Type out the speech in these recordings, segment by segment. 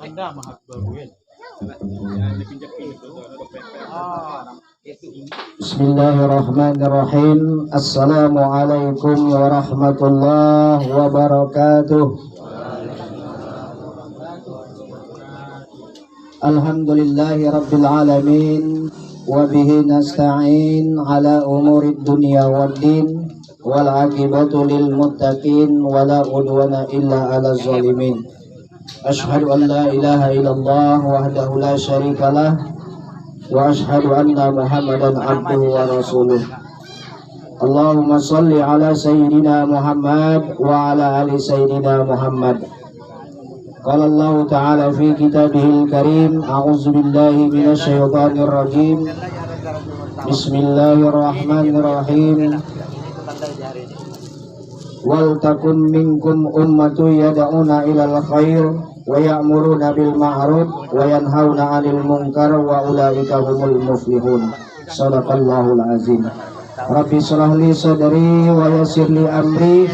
Anda mahal berbuat. Bismillahirrahmanirrahim. Assalamualaikum warahmatullahi wabarakatuh. Alhamdulillahi rabbil alamin. Wabihi nasta'in ala umurid dunya waddin. Wal aqibatu lil muttaqin. Wala udwana illa ala zalimin. Ashhadu an la ilaha illallah wahdahu la syarikalah. Wa ashhadu anna Muhammadan abduhu wa rasuluh. Allahumma salli ala sayyidina Muhammad wa ala ali sayyidina Muhammad. Qala Allah ta'ala fi kitabihil karim, a'udzu billahi minasy syaithanir rajim. Bismillahirrahmanirrahim. Wal takum minkum ummatu yad'una ilal khair wa ya'muruna bil ma'ruf wa yanhauna 'anil munkar wa ulaika humul muflihun. Shadaqallahul azim. Rabbi shrah li sadri wa yassir li amri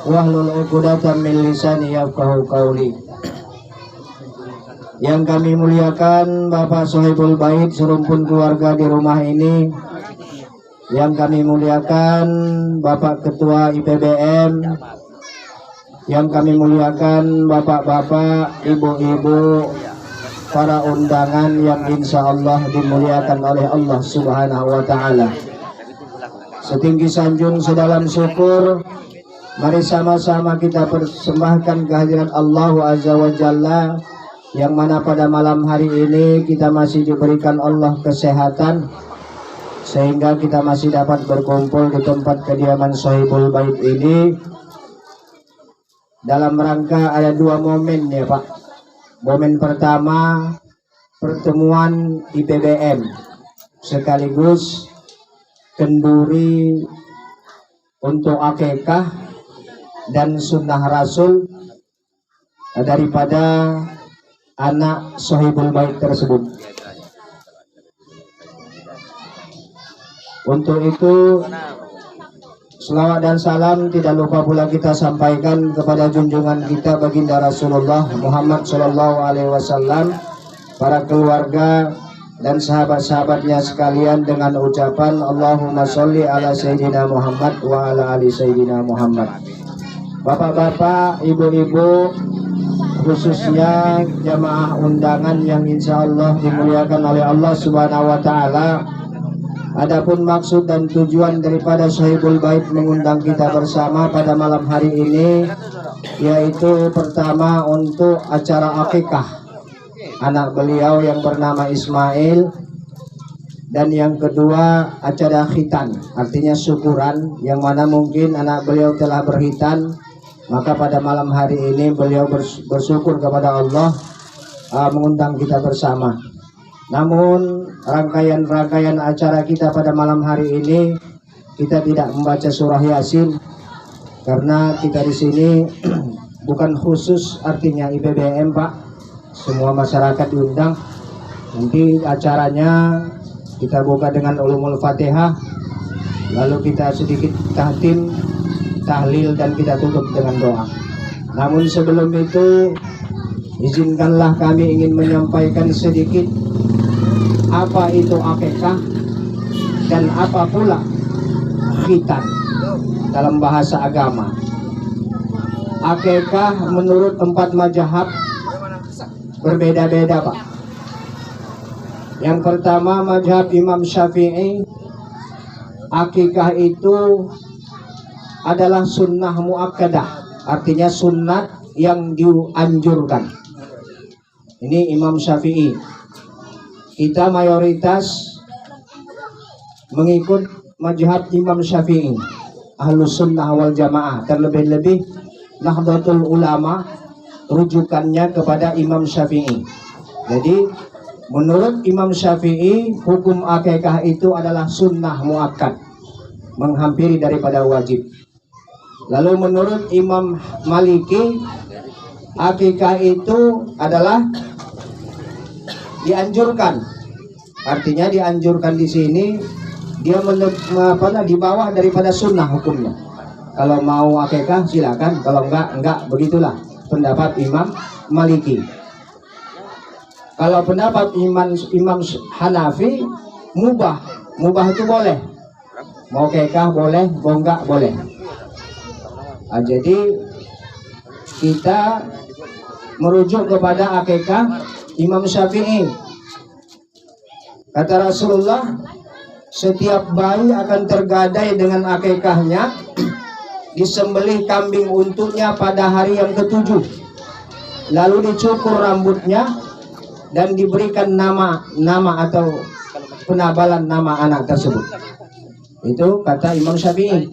wahlul 'uqdatam min lisani yafqahu qawli. Yang kami muliakan Bapak Sohibul Bait serumpun keluarga di rumah ini, yang kami muliakan Bapak Ketua IPBM, yang kami muliakan bapak-bapak, ibu-ibu, para undangan yang insya Allah dimuliakan oleh Allah Subhanahu wa Ta'ala. Setinggi sanjung sedalam syukur, mari sama-sama kita persembahkan kehadirat Allah Azza wa Jalla, yang mana pada malam hari ini kita masih diberikan Allah kesehatan, sehingga kita masih dapat berkumpul di tempat kediaman Sohibul Bait ini. Dalam rangka ada dua momen ya Pak. Momen pertama, pertemuan IPBM sekaligus kenduri untuk akikah dan sunnah Rasul daripada anak Sohibul Bait tersebut. Untuk itu, selawat dan salam tidak lupa pula kita sampaikan kepada junjungan kita baginda Rasulullah Muhammad SAW, para keluarga dan sahabat-sahabatnya sekalian, dengan ucapan Allahumma sholli ala Sayyidina Muhammad wa ala ali Sayyidina Muhammad. Bapak-bapak, ibu-ibu, khususnya jamaah undangan yang insya Allah dimuliakan oleh Allah Subhanahu wa Ta'ala. Adapun maksud dan tujuan daripada Sohibul Bait mengundang kita bersama pada malam hari ini, yaitu pertama untuk acara akikah anak beliau yang bernama Ismail, dan yang kedua acara khitan, artinya syukuran, yang mana mungkin anak beliau telah berkhitan. Maka pada malam hari ini beliau bersyukur kepada Allah mengundang kita bersama. Namun rangkaian acara kita pada malam hari ini kita tidak membaca surah Yasin, karena kita di sini bukan khusus artinya IPBM Pak, semua masyarakat diundang. Nanti acaranya kita buka dengan ulumul Fatihah, lalu kita sedikit tahtim, tahlil, dan kita tutup dengan doa. Namun sebelum itu, izinkanlah kami ingin menyampaikan sedikit apa itu akikah dan apa pula khitan dalam bahasa agama. Akikah menurut 4 mazhab berbeda-beda Pak. Yang pertama mazhab Imam Syafi'i, akikah itu adalah sunnah muakkadah, artinya sunnat yang dianjurkan. Ini Imam Syafi'i. Kita mayoritas mengikut mazhab Imam Syafi'i, Ahlus Sunnah wal Jamaah, terlebih-lebih Nahdlatul Ulama rujukannya kepada Imam Syafi'i. Jadi menurut Imam Syafi'i, hukum akikah itu adalah sunnah muakkad, menghampiri daripada wajib. Lalu menurut Imam Maliki, akikah itu adalah dianjurkan. Artinya dianjurkan di sini dia di bawah daripada sunnah hukumnya. Kalau mau akikah silakan, kalau enggak begitulah. pendapat Imam Maliki. Kalau pendapat Imam Hanafi, mubah itu boleh, mau kekah boleh, mau enggak boleh. Jadi kita merujuk kepada akikah Imam Syafi'i. Kata Rasulullah, setiap bayi akan tergadai dengan akikahnya, disembelih kambing untuknya pada hari yang ketujuh, lalu dicukur rambutnya dan diberikan nama atau penabalan nama anak tersebut. Itu kata Imam Syafi'i.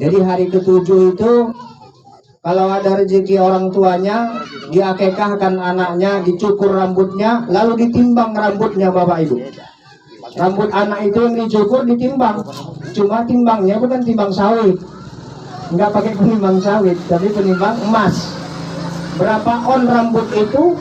Jadi hari ketujuh itu kalau ada rezeki orang tuanya, diakekahkan anaknya, dicukur rambutnya, lalu ditimbang rambutnya Bapak Ibu. Rambut anak itu yang dicukur ditimbang, cuma timbangnya bukan timbang sawit, nggak pakai penimbang sawit, tapi penimbang emas. Berapa on rambut itu?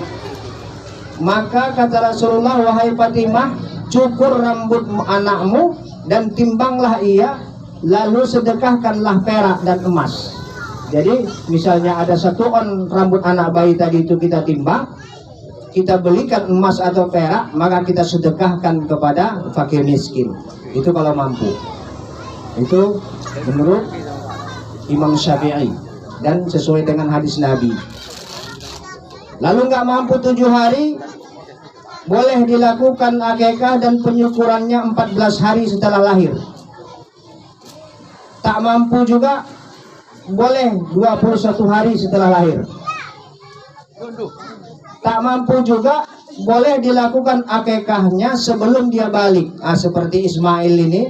Maka kata Rasulullah, wahai Fatimah, cukur rambut anakmu dan timbanglah ia, lalu sedekahkanlah perak dan emas. Jadi misalnya ada 1 on rambut anak bayi tadi itu kita timbang, kita belikan emas atau perak, maka kita sedekahkan kepada fakir miskin. Itu kalau mampu. Itu menurut Imam Syafi'i dan sesuai dengan hadis Nabi. Lalu nggak mampu 7 hari, boleh dilakukan akikah dan penyukurannya 14 hari setelah lahir. Tak mampu juga boleh 21 hari setelah lahir. Tak mampu juga boleh dilakukan akikahnya sebelum dia balik. Seperti Ismail ini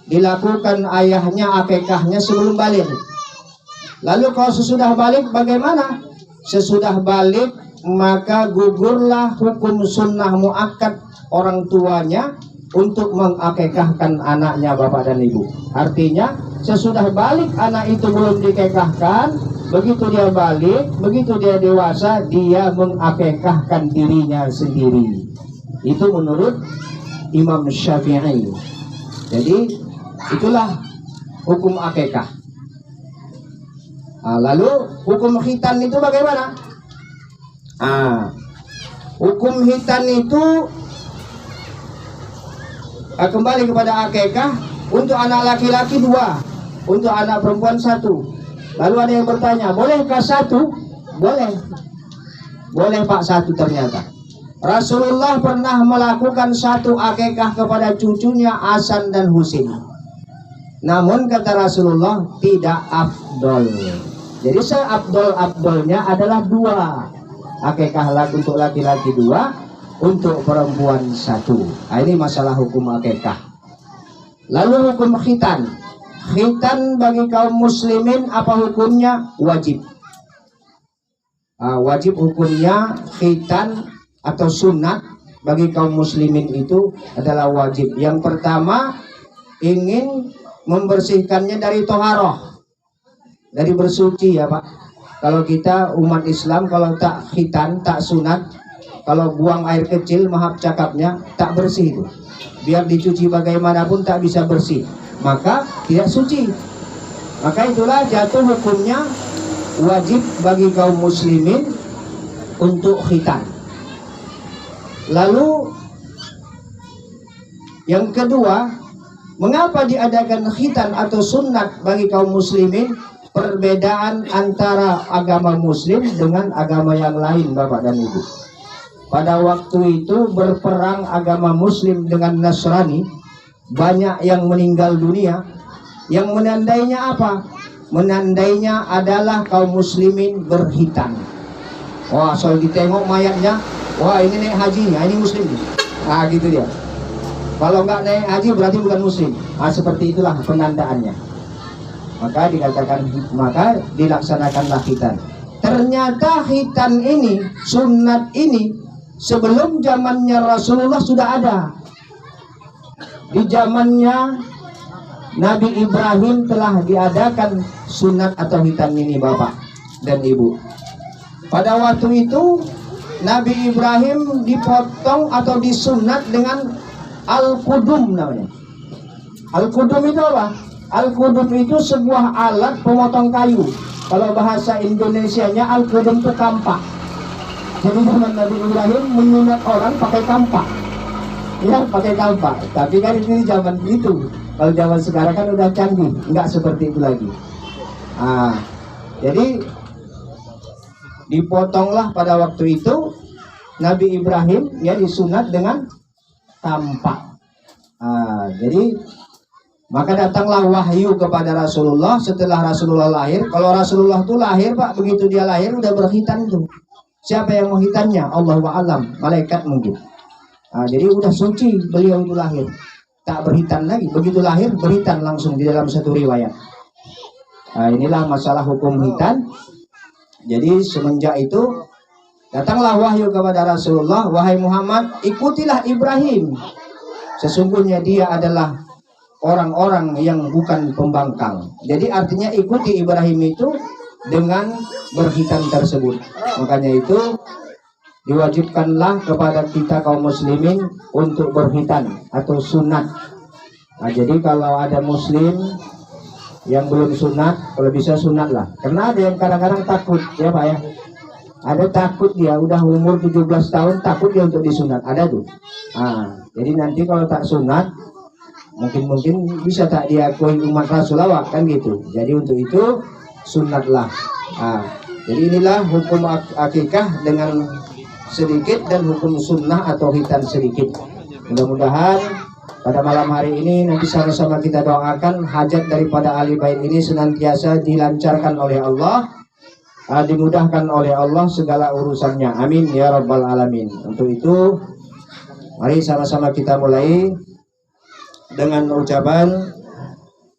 dilakukan ayahnya akikahnya sebelum balik. Lalu kalau sesudah balik bagaimana? Sesudah balik maka gugurlah hukum sunnah muakkad orang tuanya untuk mengakikahkan anaknya bapak dan ibu. Artinya sesudah balik anak itu belum dikekahkan, begitu dia balik, begitu dia dewasa, dia mengakikahkan dirinya sendiri. Itu menurut Imam Syafi'i. Jadi itulah hukum akikah. Lalu hukum khitan itu bagaimana? Hukum khitan itu kembali kepada akikah. Untuk anak laki-laki 2, untuk anak perempuan 1. Lalu ada yang bertanya, bolehkah 1? Boleh. Boleh Pak 1 ternyata. Rasulullah pernah melakukan 1 akikah kepada cucunya Hasan dan Husain. Namun kata Rasulullah tidak afdol. Jadi seabdol-abdolnya adalah 2. Akikah untuk laki-laki 2, untuk perempuan 1. Ini masalah hukum akikah. Lalu hukum khitan. Khitan bagi kaum muslimin apa hukumnya? Wajib. Wajib hukumnya khitan atau sunat bagi kaum muslimin itu adalah wajib. Yang pertama, ingin membersihkannya dari toharoh, dari bersuci ya Pak. Kalau kita umat Islam kalau tak khitan, tak sunat, kalau buang air kecil maaf cakapnya tak bersih itu. Biar dicuci bagaimanapun tak bisa bersih, maka tidak suci. Maka itulah jatuh hukumnya wajib bagi kaum muslimin untuk khitan. Lalu yang kedua, mengapa diadakan khitan atau sunat bagi kaum muslimin? Perbedaan antara agama muslim dengan agama yang lain Bapak dan Ibu. Pada waktu itu berperang agama muslim dengan Nasrani, banyak yang meninggal dunia. Yang menandainya apa? Menandainya adalah kaum muslimin berkhitan. Wah, soal ditengok mayatnya, wah ini naik hajinya, ini muslim. Gitu dia. Kalau nggak naik haji berarti bukan muslim. Seperti itulah penandaannya. Maka dikatakan, maka dilaksanakanlah khitan. Ternyata khitan ini, sunat ini, sebelum zamannya Rasulullah sudah ada. Di zamannya Nabi Ibrahim telah diadakan sunat atau khitan ini Bapak dan Ibu. Pada waktu itu Nabi Ibrahim dipotong atau disunat dengan al-qudum namanya. Al-qudum itu apa? Al-qudum itu sebuah alat pemotong kayu. Kalau bahasa Indonesianya al-qudum itu kampak. Jadi zaman Nabi Ibrahim menyunat orang pakai kampak. Ya, pakai kampak. Tapi kan ini zaman itu. Kalau zaman sekarang kan udah canggih, nggak seperti itu lagi. Jadi dipotonglah pada waktu itu Nabi Ibrahim ya disunat dengan kampak. Jadi maka datanglah wahyu kepada Rasulullah setelah Rasulullah lahir. Kalau Rasulullah itu lahir, Pak, begitu dia lahir udah berkhitan tuh. Siapa yang mau hitannya? Allahu a'lam, malaikat mungkin. Jadi udah suci beliau itu lahir, tak berhitan lagi. Begitu lahir berhitan langsung di dalam satu riwayat. Inilah masalah hukum hitan. Jadi semenjak itu datanglah wahyu kepada Rasulullah, wahai Muhammad, ikutilah Ibrahim. Sesungguhnya dia adalah orang-orang yang bukan pembangkang. Jadi artinya ikuti Ibrahim itu dengan berhitan tersebut. Makanya itu diwajibkanlah kepada kita kaum muslimin untuk berhitan atau sunat. Jadi kalau ada muslim yang belum sunat, kalau bisa sunat lah. Karena ada yang kadang-kadang takut, ya Pak ya. Ada takut dia, udah umur 17 tahun takut dia untuk disunat. Ada tuh. Jadi nanti kalau tak sunat, mungkin bisa tak diakui umat Rasulullah kan gitu. Jadi untuk itu sunatlah. Jadi inilah hukum akikah dengan sedikit dan hukum sunnah atau hitan sedikit. Mudah-mudahan pada malam hari ini nanti sama-sama kita doakan hajat daripada ahli bait ini senantiasa dilancarkan oleh Allah, dimudahkan oleh Allah segala urusannya. Amin ya rabbal alamin. Untuk itu mari sama-sama kita mulai dengan ucapan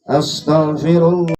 Astaghfirullah.